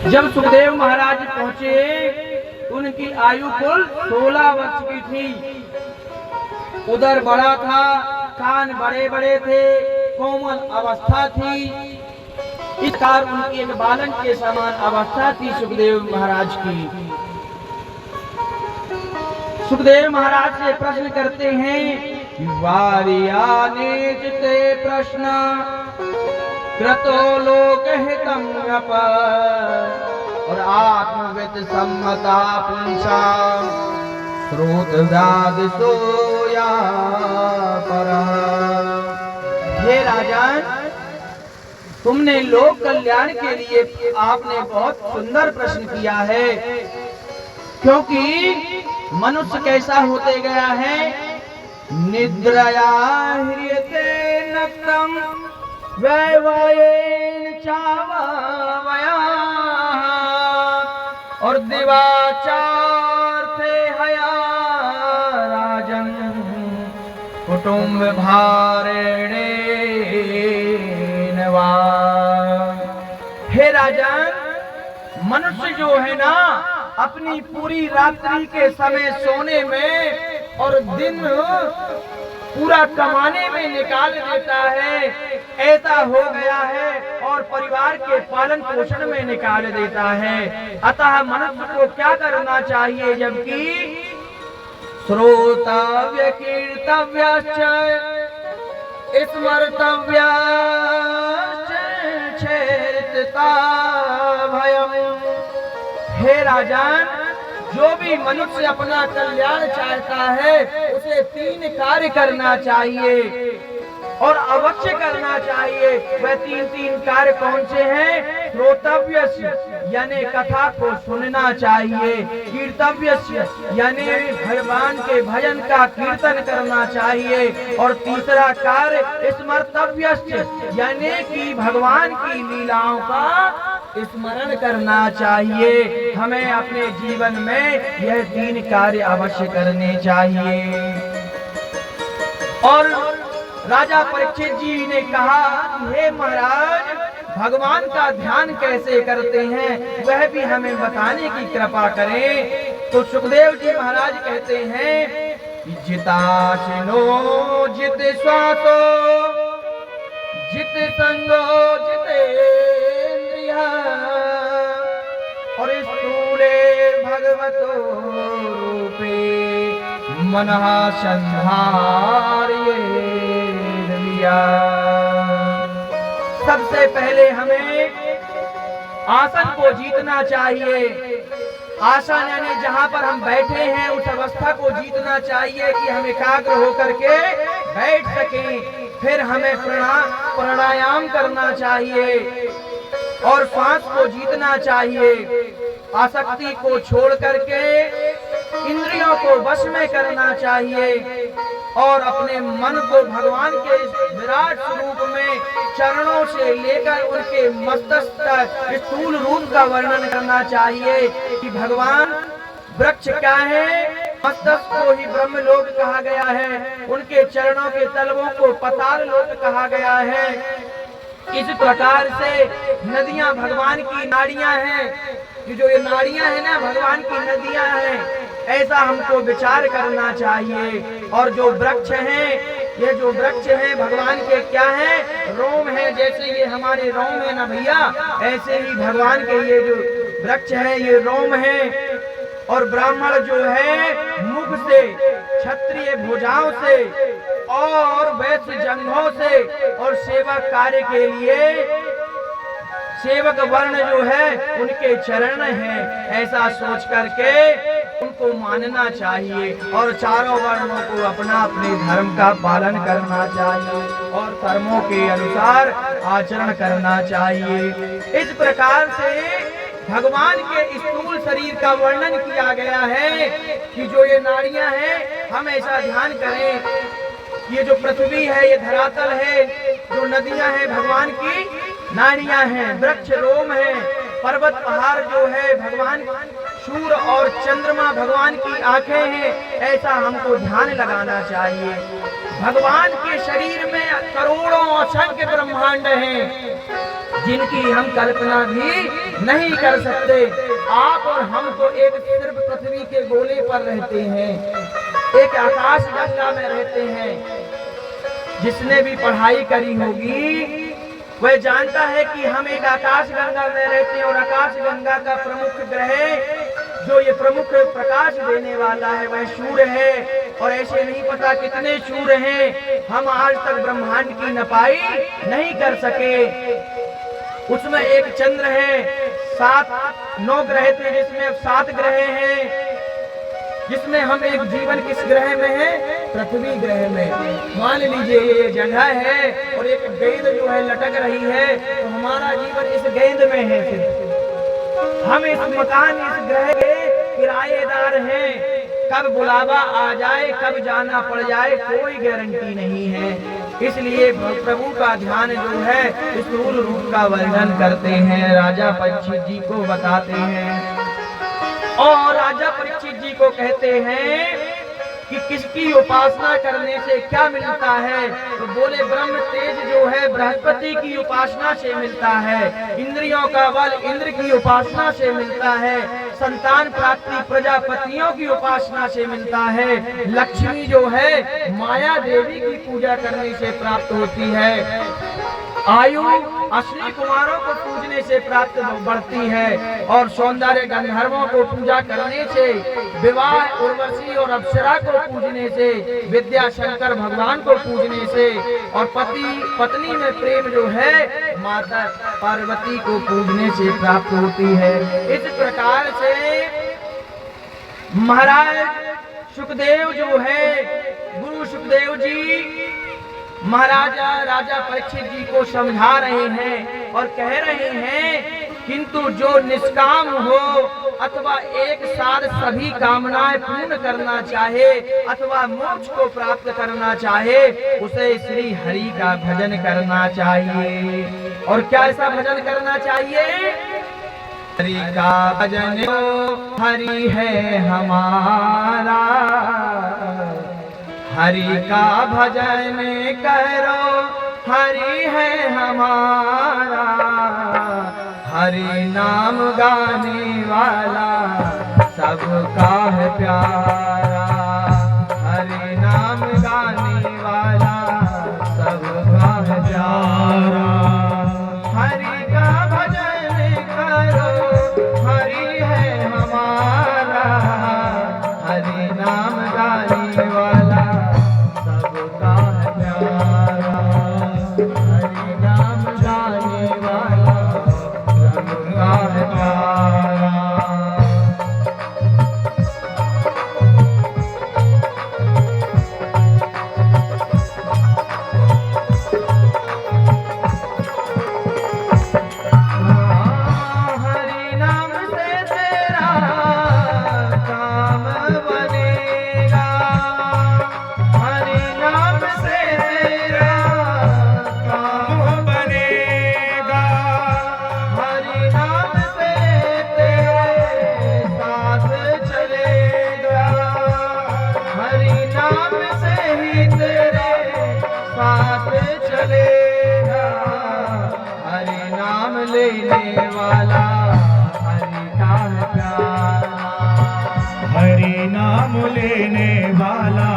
जब सुखदेव महाराज पहुंचे, उनकी आयु कुल 16 वर्ष की थी। उदर बड़ा था, कान बड़े बड़े थे, कोमल अवस्था थी। इस प्रकार उनकी एक बालन के समान अवस्था थी सुखदेव महाराज की। सुखदेव महाराज से प्रश्न करते हैं, वारी आने जिते प्रश्न क्रतो लोक हितम और आत्मविद सम्मता पुंसा स्रोत दाद सोया पर। हे राजन, तुमने लोक कल्याण के लिए आपने बहुत सुंदर प्रश्न किया है, क्योंकि मनुष्य कैसा होते गया है, निद्रया ह्रियते नक्तम वैवायेन चावया और दिवाचार थे हया राजन कुटुंब भारेणे नवा। हे राजन, मनुष्य जो है ना, अपनी पूरी रात्रि के समय सोने में और दिन पूरा कमाने में निकाल देता है, ऐसा हो गया है, और परिवार के पालन पोषण में निकाल देता है। अतः मनुष्य को क्या करना चाहिए, जबकि श्रोतव्य कीर्तव्यश्च स्मर्तव्यश्च चेतता भयम्। हे राजन, जो भी मनुष्य अपना कल्याण चाहता है, उसे 3 कार्य करना चाहिए और अवश्य करना चाहिए। वह 3 कार्य कौन से हैं? श्रोतव्य यानी कथा को सुनना चाहिए, कीर्तव्य यानी भगवान के भजन का कीर्तन करना चाहिए, और तीसरा कार्य स्मर्तव्य यानी कि भगवान की लीलाओं का स्मरण करना चाहिए। हमें अपने जीवन में यह 3 कार्य अवश्य करने चाहिए। और राजा परीक्षित जी ने कहा, हे महाराज, भगवान का ध्यान कैसे करते हैं, वह भी हमें बताने की कृपा करें। तो सुखदेव जी महाराज कहते हैं, जिताशिनो जित श्वासो जित संगो जितेन्द्रिया और स्थूले भगवतो रूपे मनः संधार्ये दिया। सबसे पहले हमें आसन को जीतना चाहिए। आसन यानी जहाँ पर हम बैठे हैं, उस अवस्था को जीतना चाहिए कि हम एकाग्र होकर के बैठ सकें। फिर हमें प्राणायाम करना चाहिए और श्वास को जीतना चाहिए। आसक्ति को छोड़ करके इंद्रियों को वश में करना चाहिए और अपने मन को भगवान के विराट स्वरूप में चरणों से लेकर उनके मस्तक तक स्थूल रूप का वर्णन करना चाहिए कि भगवान वृक्ष क्या है, मस्तक को ही ब्रह्मलोक कहा गया है, उनके चरणों के तलवों को पाताल लोक कहा गया है। इस प्रकार से नदियां भगवान की नाड़ियां हैं, कि जो ये नाड़ियां हैं ना, भगवान की नदियां हैं, ऐसा हमको विचार करना चाहिए। और जो वृक्ष हैं, ये जो वृक्ष हैं भगवान के क्या हैं, रोम है। जैसे ये हमारे रोम है ना भैया, ऐसे ही भगवान के ये जो वृक्ष है, ये रोम है। और ब्राह्मण जो है मुख से, क्षत्रिय भुजाओं से और वैश्य जंघों से, और सेवक कार्य के लिए सेवक वर्ण जो है उनके चरण हैं। ऐसा सोच करके उनको मानना चाहिए और चारों वर्णों को अपना अपने धर्म का पालन करना चाहिए और धर्मों के अनुसार आचरण करना चाहिए। इस प्रकार से भगवान के स्थूल शरीर का वर्णन किया गया है कि जो ये नाड़ियां हैं, हम ऐसा ध्यान करें, ये जो पृथ्वी है, ये धरातल है, जो नदियां हैं भगवान की नाड़ियां हैं, वृक्ष रोम है, पर्वत पहाड़ जो है भगवान, सूर्य और चंद्रमा भगवान की आंखें हैं। ऐसा हमको ध्यान लगाना चाहिए। भगवान के शरीर में करोड़ों असंख्य ब्रह्मांड हैं, जिनकी हम कल्पना भी नहीं कर सकते। आप और हम तो एक सिर्फ पृथ्वी के गोले पर रहते हैं, एक आकाश गंगा में रहते हैं। जिसने भी पढ़ाई करी होगी वह जानता है कि हम एक आकाश गंगा में रहते हैं और आकाश गंगा का प्रमुख ग्रह जो ये प्रमुख प्रकाश देने वाला है वह सूर्य है। और ऐसे नहीं पता कितने सूर्य हैं, हम आज तक ब्रह्मांड की नपाई नहीं कर सके। उसमें एक चंद्र है, 9 ग्रह थे जिसमें अब 7 ग्रह हैं। जिसमें हम एक जीवन किस ग्रह में है? पृथ्वी ग्रह में। मान लीजिए ये जगह है और एक गेंद जो है लटक रही है, तो हमारा जीवन इस गेंद में है। हम इस मकान इस ग्रह के किराएदार हैं। कब बुलावा आ जाए, कब जाना पड़ जाए, कोई गारंटी नहीं है। इसलिए प्रभु का ध्यान जो है स्थूल रूप का वर्णन करते हैं, राजा परीक्षित जी को बताते हैं। और राजा परीक्षित जी को कहते हैं कि किसकी उपासना करने से क्या मिलता है? तो बोले ब्रह्म तेज जो है बृहस्पति की उपासना से मिलता है, इंद्रियों का बल इंद्र की उपासना से मिलता है, संतान प्राप्ति प्रजापतियों की उपासना से मिलता है, लक्ष्मी जो है माया देवी की पूजा करने से प्राप्त होती है, आयु अश्विनी कुमारों को पूजने से प्राप्त बढ़ती है, और सौंदर्य गंधर्वों को पूजा करने से, विवाह उर्वशी और अप्सरा को पूजने से, विद्या शंकर भगवान को पूजने से, और पति पत्नी में प्रेम जो है माता पार्वती को पूजने से प्राप्त होती है। इस प्रकार से महाराज सुखदेव जो है, गुरु सुखदेव जी महाराजा राजा परीक्षित जी को समझा रहे हैं और कह रहे हैं, किंतु जो निष्काम हो अथवा एक साथ सभी कामनाएं पूर्ण करना चाहे अथवा मोक्ष को प्राप्त करना चाहे, उसे श्री हरि का भजन करना चाहिए। और क्या ऐसा भजन करना चाहिए? हरि का भजन हरि है हमारा, हरि का भजन करो हरि है हमारा, हरि नाम गाने वाला सबका है प्यारा, हरि नाम गाने वाला सबका है प्यारा, हरि का भजन करो हरि है हमारा, हरि नाम गाने वाला सबका है प्यारा, हरि नाम गाने वाला सबका है प्यारा। हरि नाम से तेरा काम बनेगा, हरि नाम से तेरा काम बनेगा, हरि नाम से तेरे साथ चलेगा, हरि नाम से ही तेरे साथ चलेगा, हरि नाम लेने वाला हरि का है प्यारा, हरि नाम लेने वाला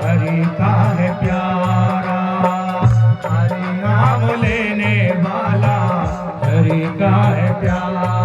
हरि का है प्यारा, हरि नाम लेने वाला हरि का है प्यारा।